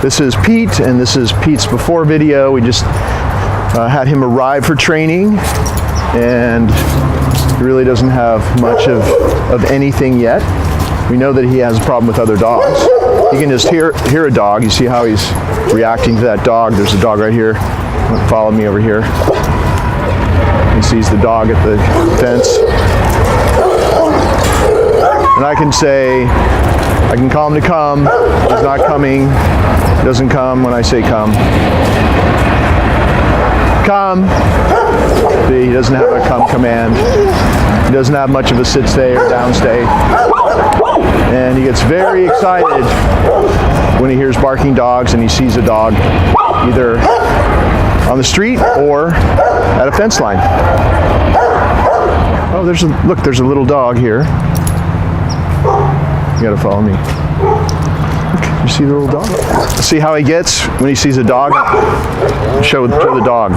This is Pete, and this is Pete's before video. We just had him arrive for training, and he really doesn't have much of anything yet. We know that he has a problem with other dogs. You can just hear a dog. You see how he's reacting to that dog. There's a dog right here. Follow me over here. He sees the dog at the fence. And I can say, I can call him to come. He's not coming. He doesn't come when I say come. Come. See, he doesn't have a come command. He doesn't have much of a sit stay or down stay. And he gets very excited when he hears barking dogs and he sees a dog either on the street or at a fence line. Oh, there's a little dog here. You gotta follow me. Look, you see the little dog? See how he gets when he sees a dog? Show the dog.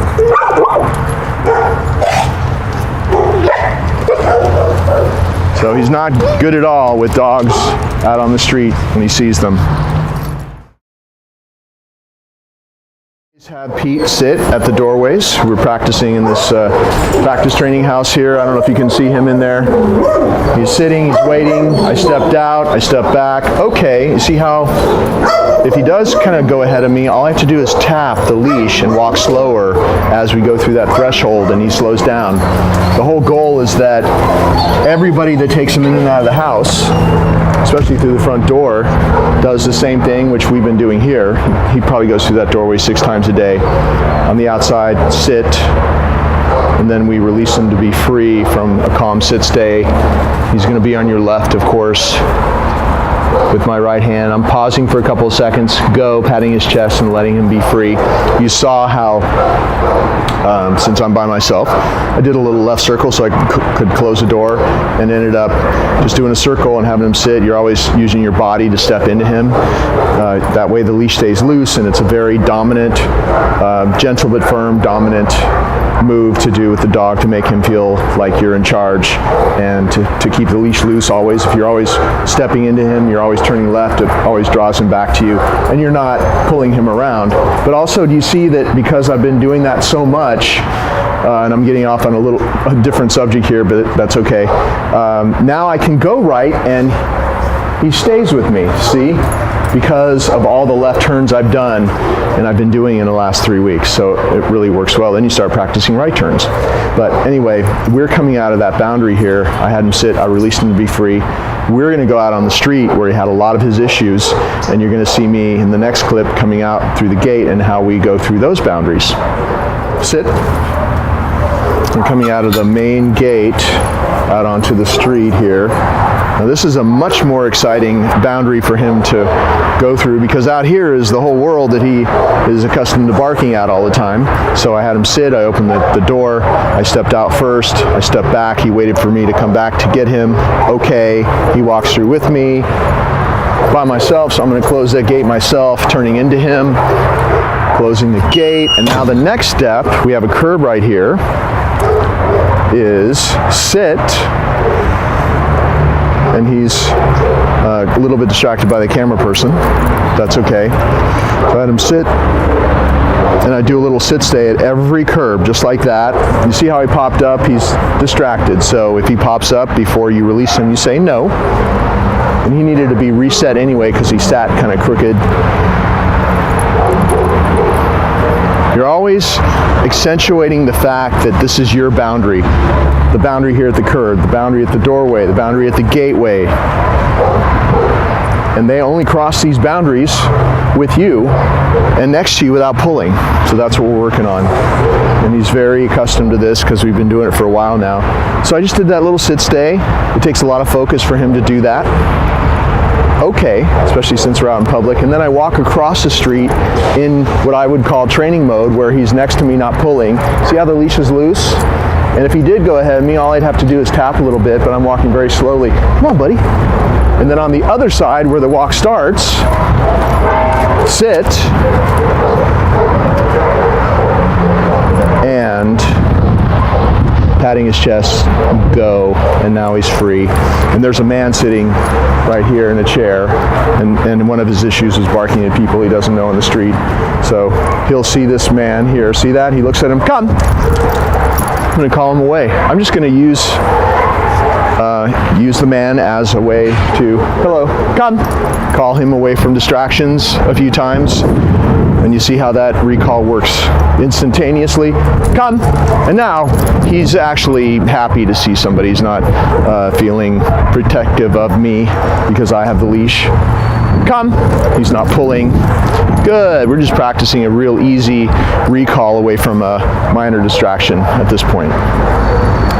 So he's not good at all with dogs out on the street when he sees them. Have Pete sit at the doorways. We're practicing in this practice training house here. I don't know if you can see him in there. He's sitting, he's waiting. I stepped out, I stepped back. Okay, you see how if he does kind of go ahead of me, all I have to do is tap the leash and walk slower as we go through that threshold and he slows down. The whole goal is that everybody that takes him in and out of the house, especially through the front door, does the same thing, which we've been doing here. He probably goes through that doorway 6 times a day. On the outside, sit, and then we release him to be free from a calm sit stay. He's going to be on your left, of course, with my right hand. I'm pausing for a couple of seconds, patting his chest and letting him be free. You saw how, since I'm by myself, I did a little left circle so I could close the door, and ended up just doing a circle and having him sit. You're always using your body to step into him. That way the leash stays loose, and it's a very dominant, gentle but firm, dominant move to do with the dog to make him feel like you're in charge, and to keep the leash loose always. If you're always stepping into him, you're always turning left, it always draws him back to you, and you're not pulling him around. But also, do you see that because I've been doing that so much, and I'm getting off on a different subject here, but that's okay. Now I can go right and he stays with me, see? Because of all the left turns I've done, and I've been doing in the last 3 weeks. So it really works well. Then you start practicing right turns. But anyway, we're coming out of that boundary here. I had him sit, I released him to be free. We're gonna go out on the street where he had a lot of his issues, and you're gonna see me in the next clip coming out through the gate and how we go through those boundaries. Sit. I'm coming out of the main gate out onto the street here. Now this is a much more exciting boundary for him to go through, because out here is the whole world that he is accustomed to barking at all the time. So I had him sit, I opened the door, I stepped out first, I stepped back, he waited for me to come back to get him. Okay, he walks through with me by myself, so I'm going to close that gate myself, turning into him, closing the gate. And now the next step, we have a curb right here, is sit. And he's a little bit distracted by the camera person. That's okay. So I had him sit, and I do a little sit stay at every curb, just like that. You see how he popped up? He's distracted. So if he pops up before you release him, you say no. And he needed to be reset anyway because he sat kind of crooked. You're always accentuating the fact that this is your boundary. The boundary here at the curb, the boundary at the doorway, the boundary at the gateway. And they only cross these boundaries with you and next to you without pulling. So that's what we're working on. And he's very accustomed to this because we've been doing it for a while now. So I just did that little sit stay. It takes a lot of focus for him to do that. Okay, especially since we're out in public. And then I walk across the street in what I would call training mode, where he's next to me not pulling. See how the leash is loose? And if he did go ahead of me, all I'd have to do is tap a little bit, but I'm walking very slowly. Come on, buddy. And then on the other side where the walk starts, sit, and patting his chest, go, and now he's free. And there's a man sitting right here in a chair, and one of his issues is barking at people he doesn't know on the street. So he'll see this man here, see that? He looks at him, come. I'm going to call him away. I'm just going to use the man as a way to, hello, come. Call him away from distractions a few times. And you see how that recall works instantaneously. Come. And now he's actually happy to see somebody. He's not feeling protective of me because I have the leash. Come. He's not pulling. Good. We're just practicing a real easy recall away from a minor distraction at this point.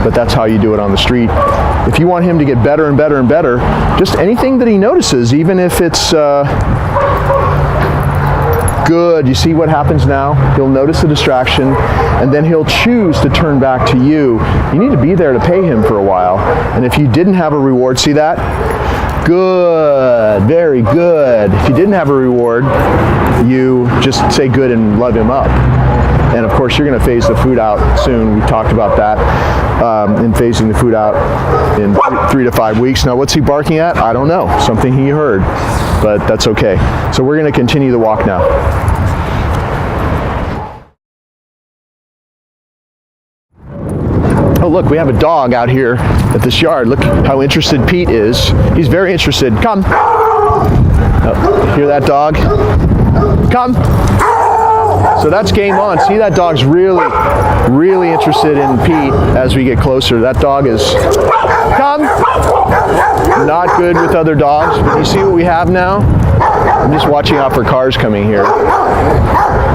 But that's how you do it on the street. If you want him to get better and better and better, just anything that he notices, even if it's good. You see what happens now? He'll notice the distraction, and then he'll choose to turn back to you. You need to be there to pay him for a while. And if you didn't have a reward, see that? Good, very good. If you didn't have a reward, you just say good and love him up. And of course, you're going to phase the food out soon. We talked about that in phasing the food out in 3 to 5 weeks. Now, what's he barking at? I don't know. Something he heard, but that's okay. So we're going to continue the walk now. Oh, look, we have a dog out here at this yard. Look how interested Pete is. He's very interested. Come. Oh, hear that dog? Come. So that's game on. See, that dog's really, really interested in Pete as we get closer. That dog is, come. Not good with other dogs, but you see what we have now? I'm just watching out for cars coming here.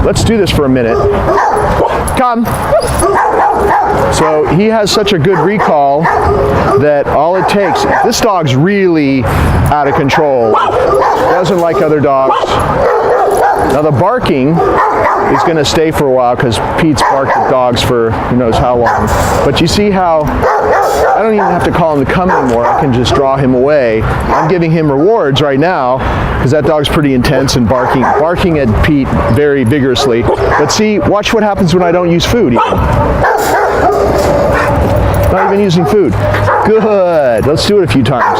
Let's do this for a minute. Come. So he has such a good recall that all it takes, this dog's really out of control. Doesn't like other dogs. Now the barking is going to stay for a while because Pete's barked at dogs for who knows how long. But you see how I don't even have to call him to come anymore. I can just draw him away. I'm giving him rewards right now because that dog's pretty intense and barking at Pete very vigorously. But see, watch what happens when I don't use food even. Not even using food. Good. Let's do it a few times.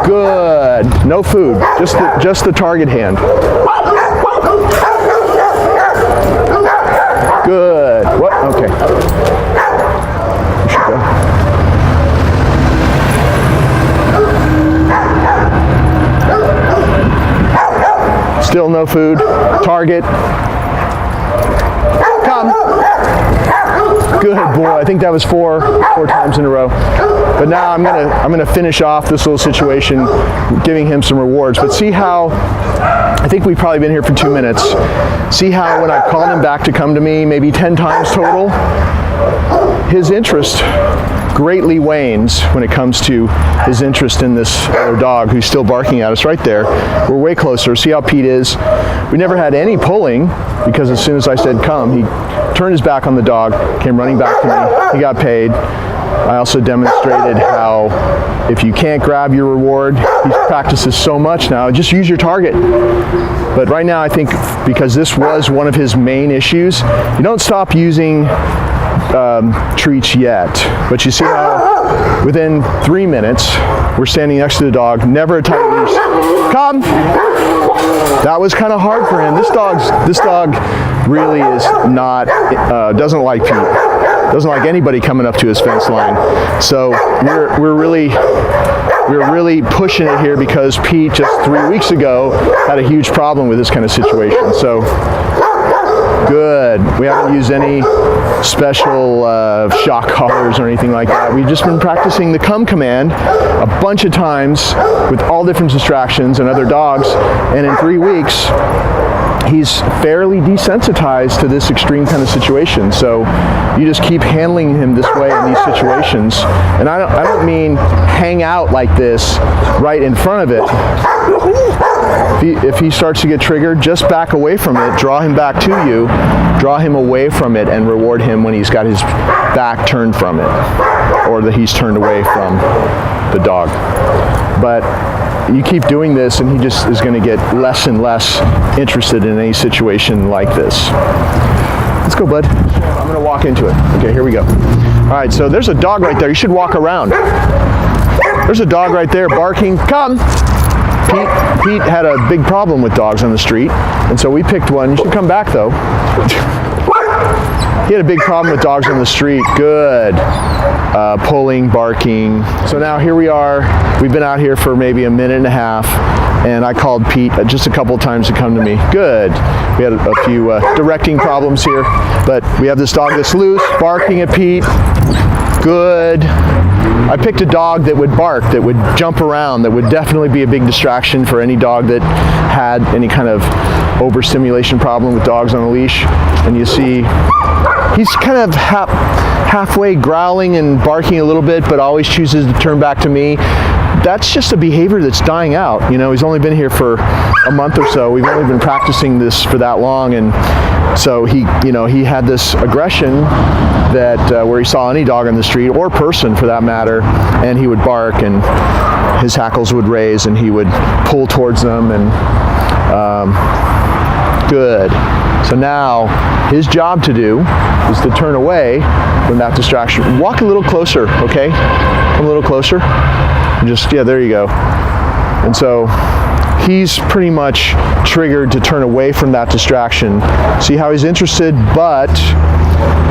Good. No food. Just the target hand. Good. What? Okay. You should go. Still no food. Target. Come. Good boy. I think that was four times in a row. But now I'm gonna finish off this little situation, giving him some rewards. But see how I think we've probably been here for 2 minutes. See how when I've called him back to come to me, maybe 10 times total, his interest greatly wanes when it comes to his interest in this other dog who's still barking at us right there. We're way closer. See how Pete is? We never had any pulling because as soon as I said come, he turned his back on the dog, came running back to me. He got paid. I also demonstrated how if you can't grab your reward, he practices so much now, just use your target. But right now I think because this was one of his main issues, you don't stop using treats yet. But you see how within 3 minutes, we're standing next to the dog, never a tight leash. Come! That was kind of hard for him. This dog really is not, doesn't like Pete. Doesn't like anybody coming up to his fence line. So we're really pushing it here because Pete just 3 weeks ago had a huge problem with this kind of situation. So good. We haven't used any special shock collars or anything like that. We've just been practicing the come command a bunch of times with all different distractions and other dogs. And in 3 weeks, he's fairly desensitized to this extreme kind of situation. So you just keep handling him this way in these situations. And I don't mean hang out like this right in front of it. If he starts to get triggered, just back away from it, draw him back to you, draw him away from it, and reward him when he's got his back turned from it, or that he's turned away from the dog. But you keep doing this and he just is going to get less and less interested in any situation like this. Let's go, bud. I'm gonna walk into it. Okay, here we go. All right, so there's a dog right there. You should walk around. There's a dog right there barking. Come. Pete had a big problem with dogs on the street, and so we picked one. You should come back, though. He had a big problem with dogs on the street. Good. Pulling, barking. So now here we are. We've been out here for maybe a minute and a half, and I called Pete just a couple of times to come to me. Good. We had a few directing problems here, but we have this dog that's loose, barking at Pete. Good. I picked a dog that would bark, that would jump around, that would definitely be a big distraction for any dog that had any kind of overstimulation problem with dogs on a leash. And you see he's kind of halfway growling and barking a little bit, but always chooses to turn back to me. That's just a behavior that's dying out. You know, he's only been here for a month or so. We've only been practicing this for that long, and so he had this aggression that where he saw any dog on the street or person for that matter, and he would bark and his hackles would raise and he would pull towards them and good. So now his job to do is to turn away from that distraction. Walk a little closer, okay? Come a little closer. Just, yeah, there you go. And so he's pretty much triggered to turn away from that distraction. See how he's interested, but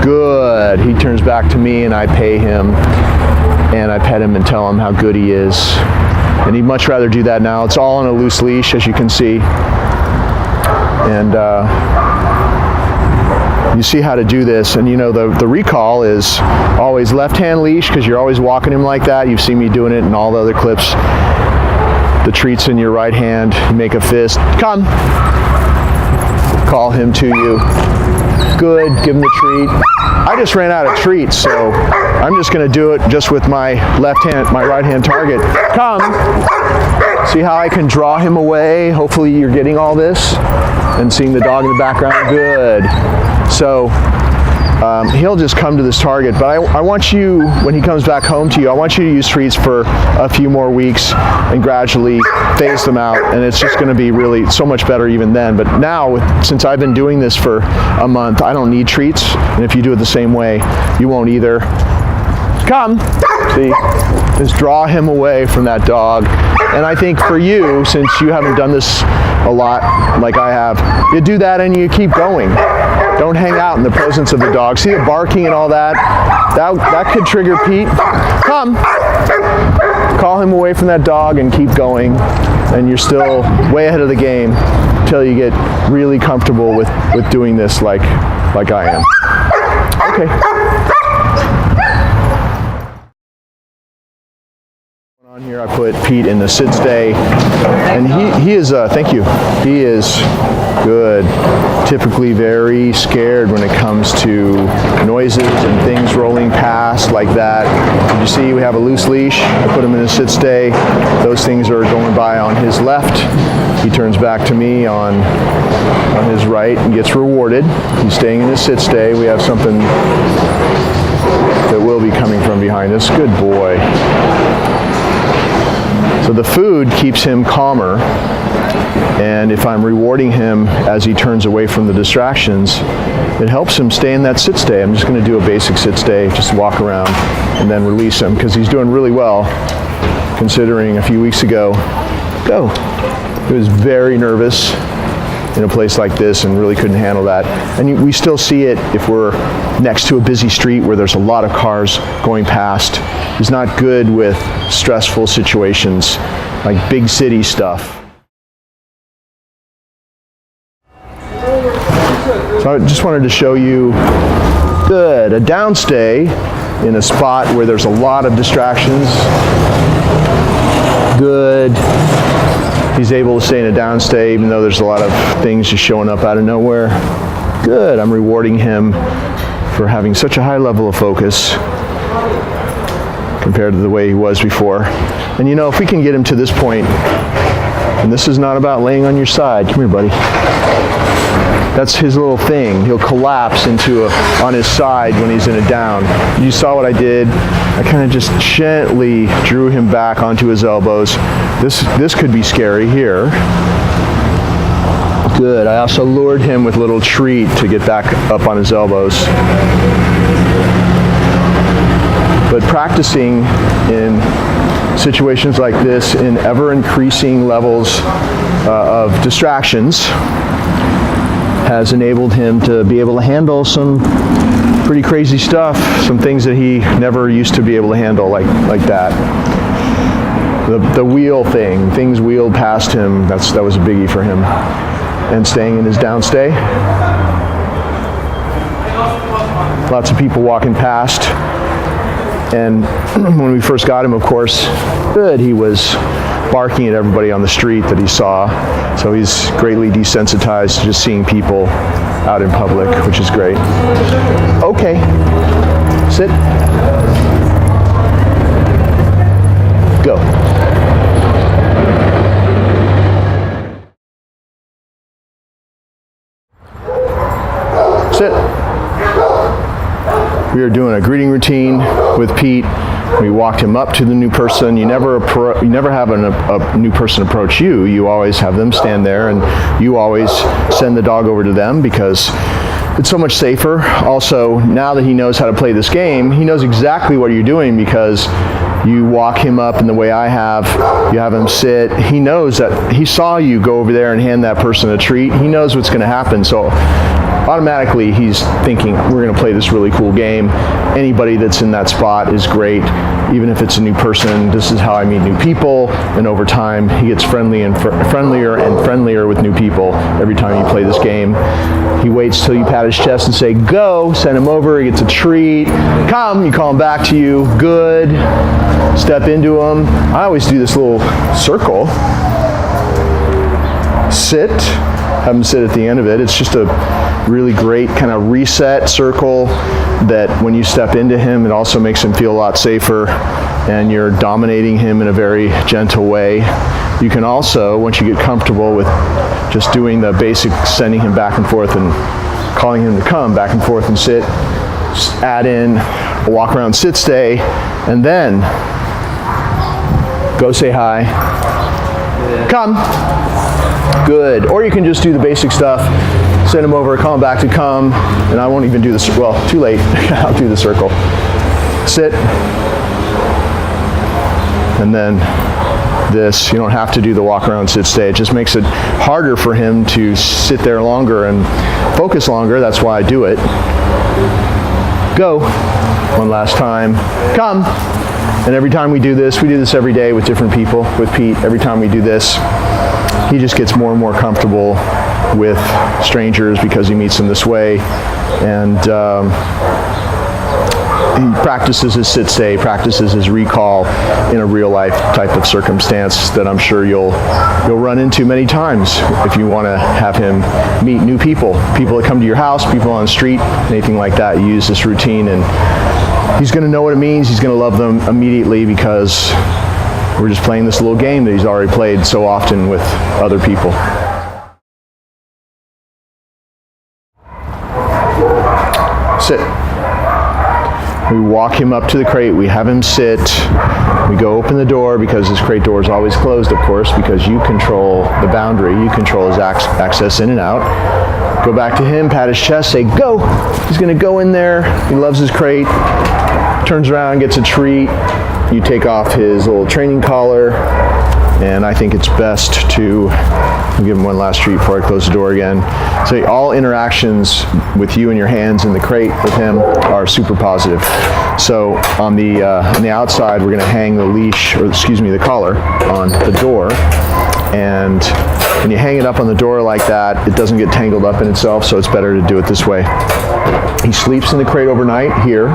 good. He turns back to me and I pay him and I pet him and tell him how good he is. And he'd much rather do that now. It's all on a loose leash, as you can see. And you see how to do this, and you know the recall is always left-hand leash because you're always walking him like that. You've seen me doing it in all the other clips. The treat's in your right hand. You make a fist. Come. Call him to you. Good. Give him the treat. I just ran out of treats, so I'm just going to do it just with my right hand target. Come. See how I can draw him away? Hopefully you're getting all this and seeing the dog in the background. Good. So he'll just come to this target, but I want you, when he comes back home to you, I want you to use treats for a few more weeks and gradually phase them out, and it's just going to be really so much better even then. But now, since I've been doing this for a month, I don't need treats, and if you do it the same way, you won't either. Come. See, just draw him away from that dog. And I think for you, since you haven't done this a lot like I have, you do that and you keep going. Don't hang out in the presence of the dog. See the barking and all that? That could trigger Pete. Come. Call him away from that dog and keep going. And you're still way ahead of the game until you get really comfortable with doing this like I am. Okay. On here I put Pete in the sit stay, and he is thank you, he is good, typically very scared when it comes to noises and things rolling past like that. Did you see we have a loose leash? I put him in a sit stay. Those things are going by on his left. He turns back to me on his right and gets rewarded. He's staying in his sit stay. We have something that will be coming from behind us. Good boy. So the food keeps him calmer, and if I'm rewarding him as he turns away from the distractions, it helps him stay in that sit stay. I'm just going to do a basic sit stay, just walk around and then release him, because he's doing really well considering a few weeks ago, he was very nervous in a place like this and really couldn't handle that. And we still see it if we're next to a busy street where there's a lot of cars going past. He's not good with stressful situations like big city stuff. So I just wanted to show you a downstay in a spot where there's a lot of distractions. Good. He's able to stay in a downstay even though there's a lot of things just showing up out of nowhere. Good. I'm rewarding him for having such a high level of focus compared to the way he was before. And you know, if we can get him to this point, and this is not about laying on your side. Come here, buddy. That's his little thing. He'll collapse on his side when he's in a down. You saw what I did. I kind of just gently drew him back onto his elbows. This could be scary here. Good. I also lured him with a little treat to get back up on his elbows. But practicing in situations like this in ever increasing levels of distractions has enabled him to be able to handle some pretty crazy stuff, some things that he never used to be able to handle like that. The wheel thing, things wheeled past him, that was a biggie for him. And staying in his downstay. Lots of people walking past. And when we first got him, of course, he was barking at everybody on the street that he saw. So he's greatly desensitized to just seeing people out in public, which is great. Okay, sit. Go. Sit. We are doing a greeting routine with Pete. We walked him up to the new person. You never have a new person approach you. You always have them stand there, and you always send the dog over to them because it's so much safer. Also, now that he knows how to play this game, he knows exactly what you're doing because you walk him up in the way I have. You have him sit. He knows that he saw you go over there and hand that person a treat. He knows what's going to happen. So automatically he's thinking, we're going to play this really cool game. Anybody that's in that spot is great. Even if it's a new person, this is how I meet new people. And over time, he gets friendlier and friendlier with new people every time you play this game. He waits till you pat his chest and say, go, send him over, he gets a treat. Come, you call him back to you, good. Step into him. I always do this little circle. Sit, have him sit at the end of it. It's just a really great kind of reset circle that when you step into him, it also makes him feel a lot safer and you're dominating him in a very gentle way. You can also, once you get comfortable with just doing the basic sending him back and forth and calling him to come back and forth and sit, add in a walk around sit stay, and then go say hi, come, good. Or you can just do the basic stuff, send him over, call him back to come, and I won't even do this, well, too late, I'll do the circle. Sit, and then this, you don't have to do the walk around sit stay. It just makes it harder for him to sit there longer and focus longer. That's why I do it. Go, one last time, come. And every time we do this every day with different people, with Pete, every time we do this, he just gets more and more comfortable with strangers because he meets them this way. And he practices his sit stay, practices his recall in a real life type of circumstance that I'm sure you'll run into many times if you want to have him meet new people that come to your house, people on the street, anything like that. You use this routine and he's going to know what it means. He's going to love them immediately because we're just playing this little game that he's already played so often with other people. Sit. We walk him up to the crate, we have him sit, we go open the door because his crate door is always closed, of course, because you control the boundary, you control his access in and out. Go back to him, pat his chest, say go. He's going to go in there, he loves his crate, turns around, gets a treat. You take off his little training collar, and I think it's best to give him one last treat before I close the door again. So all interactions with you and your hands in the crate with him are super positive. So on the outside, we're going to hang the leash, or excuse me, the collar on the door. And when you hang it up on the door like that, it doesn't get tangled up in itself, so it's better to do it this way. He sleeps in the crate overnight here.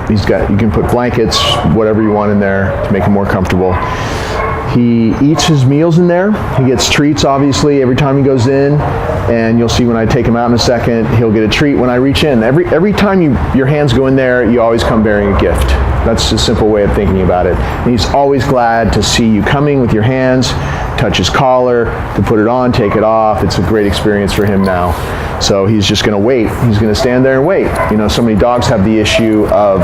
You can put blankets, whatever you want in there to make him more comfortable. He eats his meals in there. He gets treats, obviously, every time he goes in. And you'll see when I take him out in a second, he'll get a treat when I reach in. Every time your hands go in there, you always come bearing a gift. That's a simple way of thinking about it. And he's always glad to see you coming with your hands touch his collar, to put it on, take it off. It's a great experience for him now. So he's just going to wait. He's going to stand there and wait. You know, so many dogs have the issue of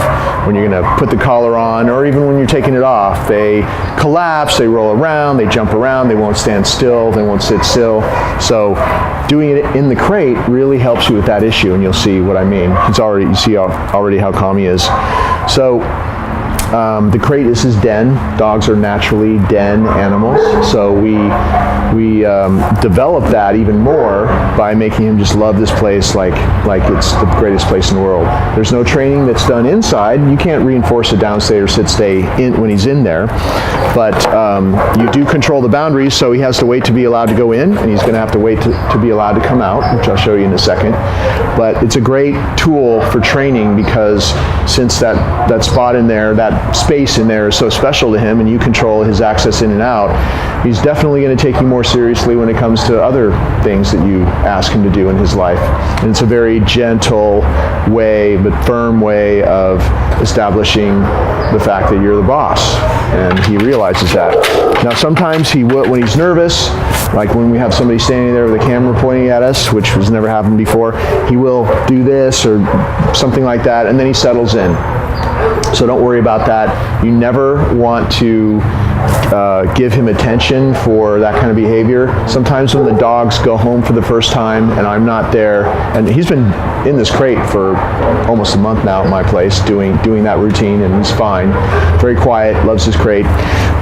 when you're going to put the collar on, or even when you're taking it off, they collapse, they roll around, they jump around, they won't stand still, they won't sit still. So doing it in the crate really helps you with that issue, and you'll see what I mean. You see already how calm he is. So the crate is his den. Dogs are naturally den animals, so we develop that even more by making him just love this place like it's the greatest place in the world. There's no training that's done inside. You can't reinforce a downstay or sit stay when he's in there, but you do control the boundaries, so he has to wait to be allowed to go in, and he's going to have to wait to be allowed to come out, which I'll show you in a second. But it's a great tool for training because since that spot in there, that space in there is so special to him, and you control his access in and out, he's definitely going to take you more seriously when it comes to other things that you ask him to do in his life. And it's a very gentle way, but firm way of establishing the fact that you're the boss, and he realizes that. Now sometimes he will, when he's nervous, like when we have somebody standing there with a camera pointing at us, which has never happened before, he will do this or something like that, and then he settles in. So don't worry about that. You never want to give him attention for that kind of behavior. Sometimes when the dogs go home for the first time and I'm not there, and he's been in this crate for almost a month now at my place doing that routine, and he's fine. Very quiet, loves his crate.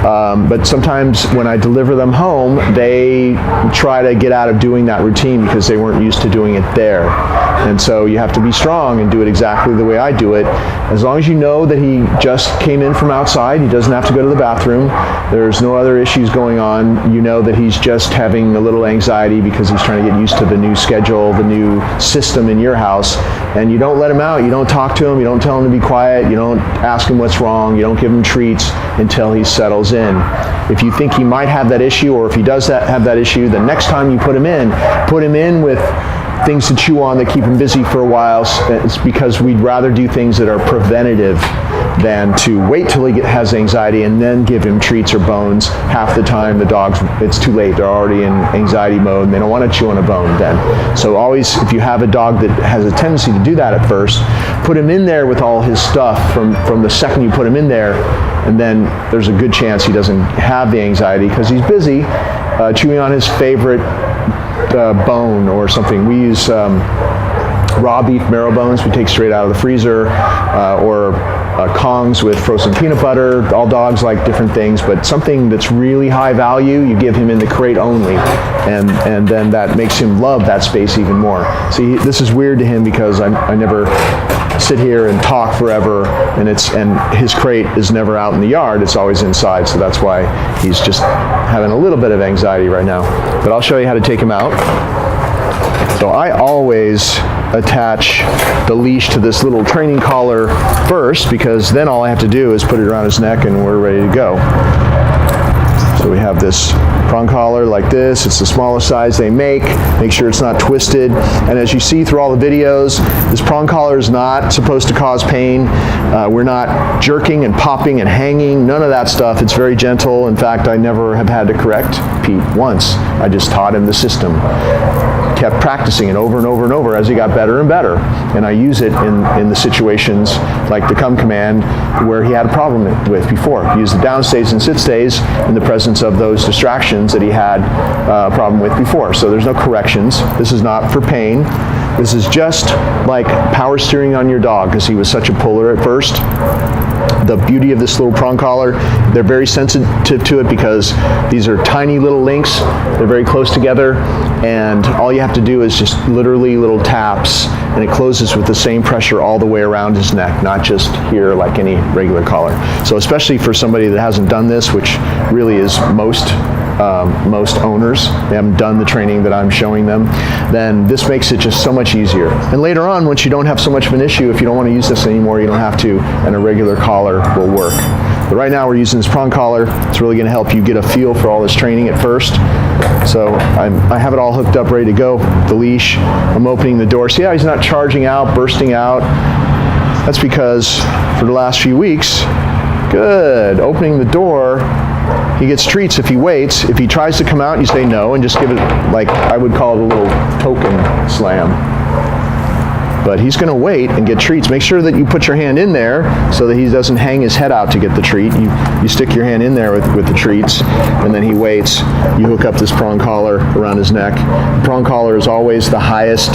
But sometimes when I deliver them home, they try to get out of doing that routine because they weren't used to doing it there. And so you have to be strong and do it exactly the way I do it. As long as you know that he just came in from outside, he doesn't have to go to the bathroom, there's no other issues going on, you know that he's just having a little anxiety because he's trying to get used to the new schedule, the new system in your house, and you don't let him out, you don't talk to him, you don't tell him to be quiet, you don't ask him what's wrong, you don't give him treats until he settles in. If you think he might have that issue, or if he does have that issue, the next time you put him in with things to chew on that keep him busy for a while. It's because we'd rather do things that are preventative than to wait till he has anxiety and then give him treats or bones. Half the time the dogs, it's too late, they're already in anxiety mode and they don't want to chew on a bone then. So always, if you have a dog that has a tendency to do that at first, put him in there with all his stuff from the second you put him in there, and then there's a good chance he doesn't have the anxiety because he's busy chewing on his favorite bone or something. We use raw beef marrow bones we take straight out of the freezer, or Kongs with frozen peanut butter. All dogs like different things, but something that's really high value, you give him in the crate only, and then that makes him love that space even more. See, this is weird to him because I never sit here and talk forever, and his crate is never out in the yard, it's always inside, so that's why he's just having a little bit of anxiety right now. But I'll show you how to take him out. So I always attach the leash to this little training collar first, because then all I have to do is put it around his neck and we're ready to go. So we have this prong collar like this. It's the smallest size they make. Make sure it's not twisted. And as you see through all the videos, this prong collar is not supposed to cause pain. We're not jerking and popping and hanging, none of that stuff. It's very gentle. In fact, I never have had to correct Pete once. I just taught him the system. Kept practicing it over and over and over as he got better and better. And I use it in the situations like the come command where he had a problem with before. Use the downstays and sit stays in the presence of those distractions that he had a problem with before. So there's no corrections. This is not for pain. This is just like power steering on your dog, because he was such a puller at first. The beauty of this little prong collar, they're very sensitive to it because these are tiny little links. They're very close together, and all you have to do is just literally little taps, and it closes with the same pressure all the way around his neck, not just here like any regular collar. So especially for somebody that hasn't done this, which really is most owners, they haven't done the training that I'm showing them, then this makes it just so much easier. And later on, once you don't have so much of an issue, if you don't want to use this anymore, you don't have to, and a regular collar will work. But right now we're using this prong collar. It's really going to help you get a feel for all this training at first. So I have it all hooked up, ready to go. The leash, I'm opening the door. See how he's not charging out, bursting out? That's because for the last few weeks, good, opening the door, he gets treats if he waits. If he tries to come out, you say no and just give it, like I would call it, a little token slam. But he's going to wait and get treats. Make sure that you put your hand in there so that he doesn't hang his head out to get the treat. You stick your hand in there with the treats, and then he waits. You hook up this prong collar around his neck. The prong collar is always the highest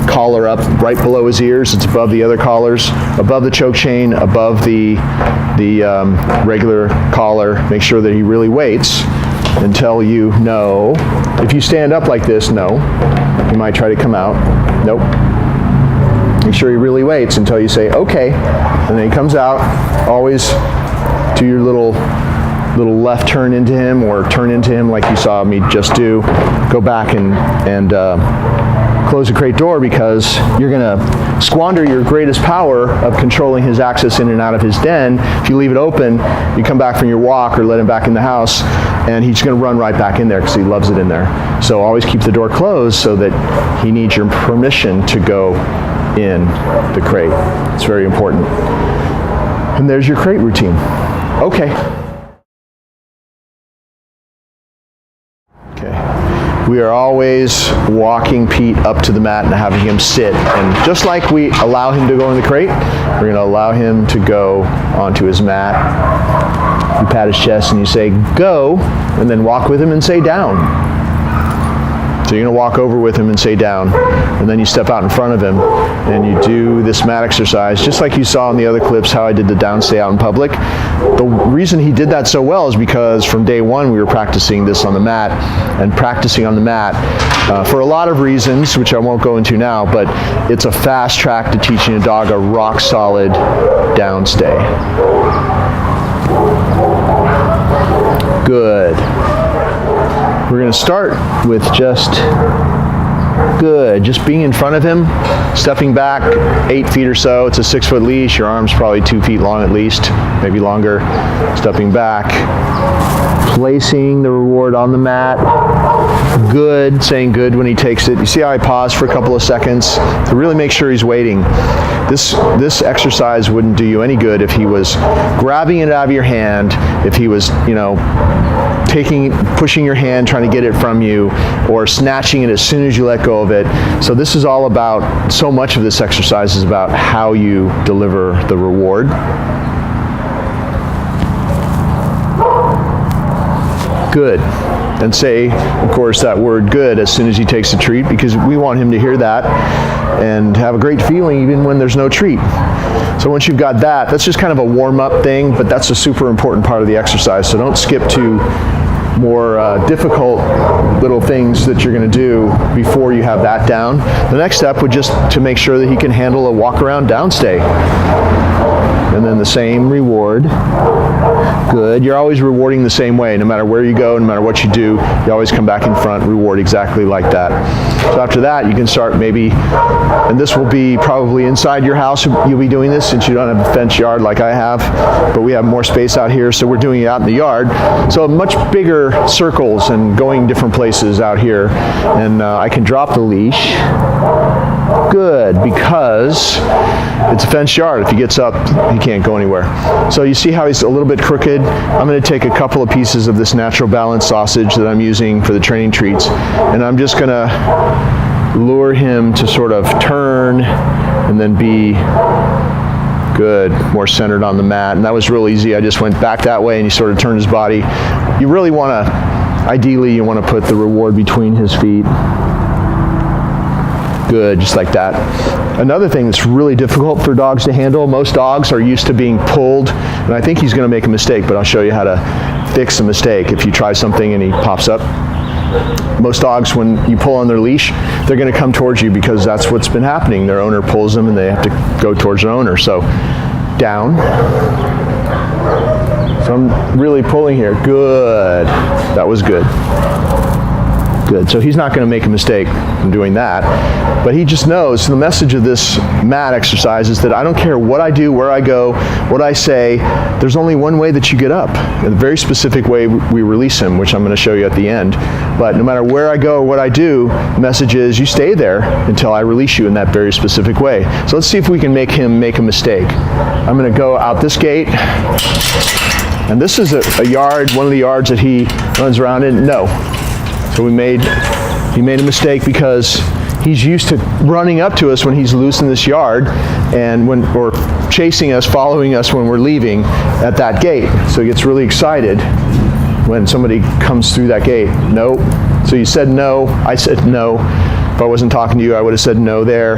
collar up, right below his ears. It's above the other collars, above the choke chain, above the regular collar. Make sure that he really waits until you know. If you stand up like this, no. He might try to come out. Nope. Make sure he really waits until you say, okay. And then he comes out. Always do your little left turn into him, or turn into him like you saw me just do. Go back and close the crate door, because you're going to squander your greatest power of controlling his access in and out of his den. If you leave it open, you come back from your walk or let him back in the house, and he's going to run right back in there because he loves it in there. So always keep the door closed so that he needs your permission to go in the crate. It's very important. And there's your crate routine. Okay. We are always walking Pete up to the mat and having him sit. And just like we allow him to go in the crate, we're going to allow him to go onto his mat. You pat his chest and you say, go, and then walk with him and say, down. So you're going to walk over with him and say down, and then you step out in front of him and you do this mat exercise, just like you saw in the other clips how I did the down stay out in public. The reason he did that so well is because from day one we were practicing this on the mat, and practicing on the mat for a lot of reasons, which I won't go into now, but it's a fast track to teaching a dog a rock solid down stay. Good. We're going to start with just being in front of him, stepping back 8 feet or so. It's a 6-foot leash. Your arm's probably 2 feet long at least, maybe longer. Stepping back, placing the reward on the mat. Good, saying good when he takes it. You see how I pause for a couple of seconds to really make sure he's waiting. This exercise wouldn't do you any good if he was grabbing it out of your hand, if he was, pushing your hand, trying to get it from you, or snatching it as soon as you let go of it. So this is all about, so much of this exercise is about how you deliver the reward. Good. And say, of course, that word good as soon as he takes the treat, because we want him to hear that and have a great feeling even when there's no treat. So once you've got that, that's just kind of a warm-up thing, but that's a super important part of the exercise. So don't skip to more difficult little things that you're going to do before you have that down. The next step would just to make sure that he can handle a walk-around downstay. And then the same reward. Good. You're always rewarding the same way. No matter where you go, no matter what you do, you always come back in front, reward exactly like that. So after that, you can start maybe, and this will be probably inside your house, you'll be doing this since you don't have a fenced yard like I have, but we have more space out here, so we're doing it out in the yard. So much bigger circles and going different places out here. And I can drop the leash. Good, because it's a fenced yard. If he gets up, he can't go anywhere. So you see how he's a little bit crooked? I'm going to take a couple of pieces of this Natural Balance sausage that I'm using for the training treats, and I'm just going to lure him to sort of turn and then be good, more centered on the mat. And that was real easy. I just went back that way and he sort of turned his body. You really want to, ideally, you want to put the reward between his feet. Good, just like that. Another thing that's really difficult for dogs to handle, most dogs are used to being pulled, and I think he's going to make a mistake, but I'll show you how to fix a mistake if you try something and he pops up. Most dogs, when you pull on their leash, they're going to come towards you because that's what's been happening. Their owner pulls them and they have to go towards their owner. So down. So I'm really pulling here. Good. That was good. Good. So he's not going to make a mistake in doing that, but he just knows. So the message of this mat exercise is that I don't care what I do, where I go, what I say, there's only one way that you get up. In a very specific way we release him, which I'm going to show you at the end. But no matter where I go, what I do, the message is you stay there until I release you in that very specific way. So let's see if we can make him make a mistake. I'm going to go out this gate. And this is a yard, one of the yards that he runs around in. No. So he made a mistake because he's used to running up to us when he's loose in this yard and or chasing us, following us when we're leaving at that gate. So he gets really excited when somebody comes through that gate. No. So you said no. I said no. If I wasn't talking to you, I would have said no there.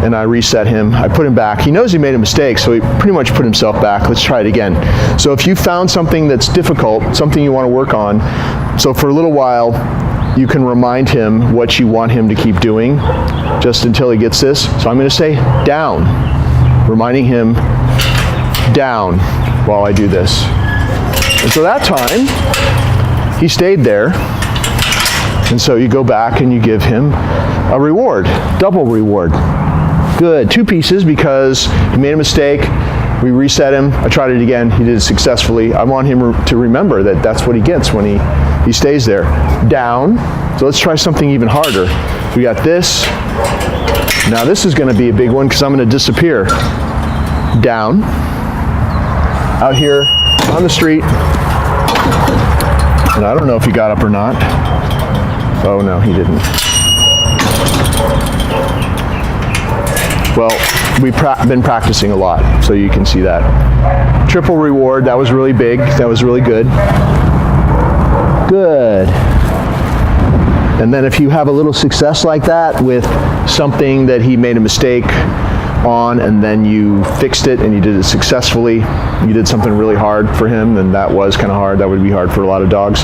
And I reset him. I put him back. He knows he made a mistake, so he pretty much put himself back. Let's try it again. So if you found something that's difficult, something you want to work on, so for a little while, you can remind him what you want him to keep doing, just until he gets this. So I'm going to say down, reminding him down while I do this. And so that time, he stayed there. And so you go back and you give him a reward, double reward. Good, 2 pieces because he made a mistake. We reset him. I tried it again. He did it successfully. I want him to remember that that's what he gets when he stays there. Down. So let's try something even harder. We got this. Now this is going to be a big one because I'm going to disappear. Down. Out here on the street. And I don't know if he got up or not. Oh no, he didn't. Well, we've been practicing a lot, so you can see that. Triple reward, that was really big, that was really good. Good. And then if you have a little success like that with something that he made a mistake on and then you fixed it and you did it successfully, you did something really hard for him, and that was kind of hard, that would be hard for a lot of dogs,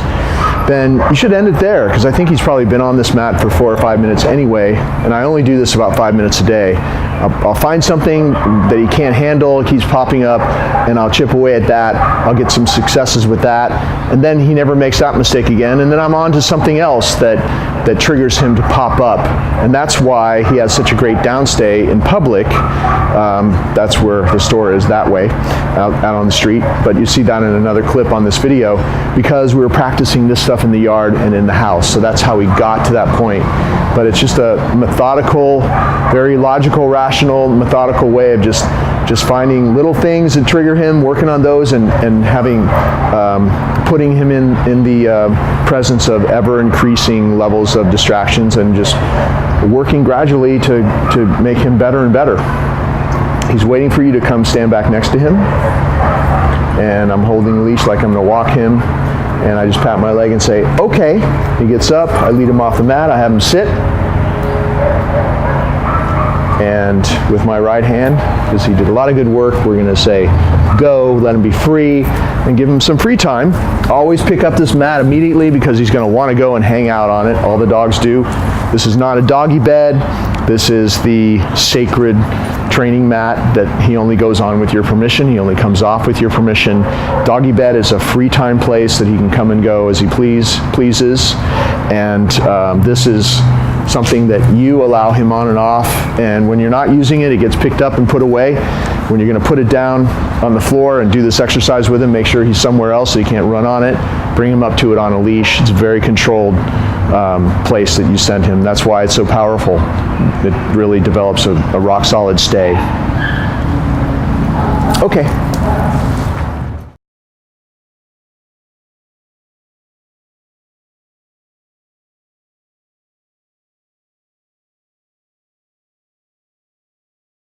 then you should end it there, because I think he's probably been on this mat for 4 or 5 minutes anyway, and I only do this about 5 minutes a day. I'll find something that he can't handle, it keeps popping up, and I'll chip away at that. I'll get some successes with that, and then he never makes that mistake again, and then I'm on to something else that triggers him to pop up. And that's why he has such a great downstay in public. That's where the store is, that way, out on the street. But you see that in another clip on this video, because we were practicing this stuff in the yard and in the house. So that's how we got to that point. But it's just a methodical, very logical, rational, methodical way of just finding little things that trigger him, working on those, and having putting him in the presence of ever increasing levels of distractions, and just working gradually to make him better and better. He's waiting for you to come stand back next to him, and I'm holding the leash like I'm going to walk him, and I just pat my leg and say, okay. He gets up, I lead him off the mat, I have him sit, and with my right hand, because he did a lot of good work, we're going to say go, let him be free, and give him some free time. Always pick up this mat immediately, because he's going to want to go and hang out on it. All the dogs do. This is not a doggy bed. This is the sacred training mat that he only goes on with your permission. He only comes off with your permission. Doggy bed is a free time place that he can come and go as he pleases. And this is something that you allow him on and off, and when you're not using it, it gets picked up and put away. When you're going to put it down on the floor and do this exercise with him, make sure he's somewhere else so he can't run on it. Bring him up to it on a leash. It's a very controlled place that you send him. That's why it's so powerful. It really develops a rock solid stay. Okay.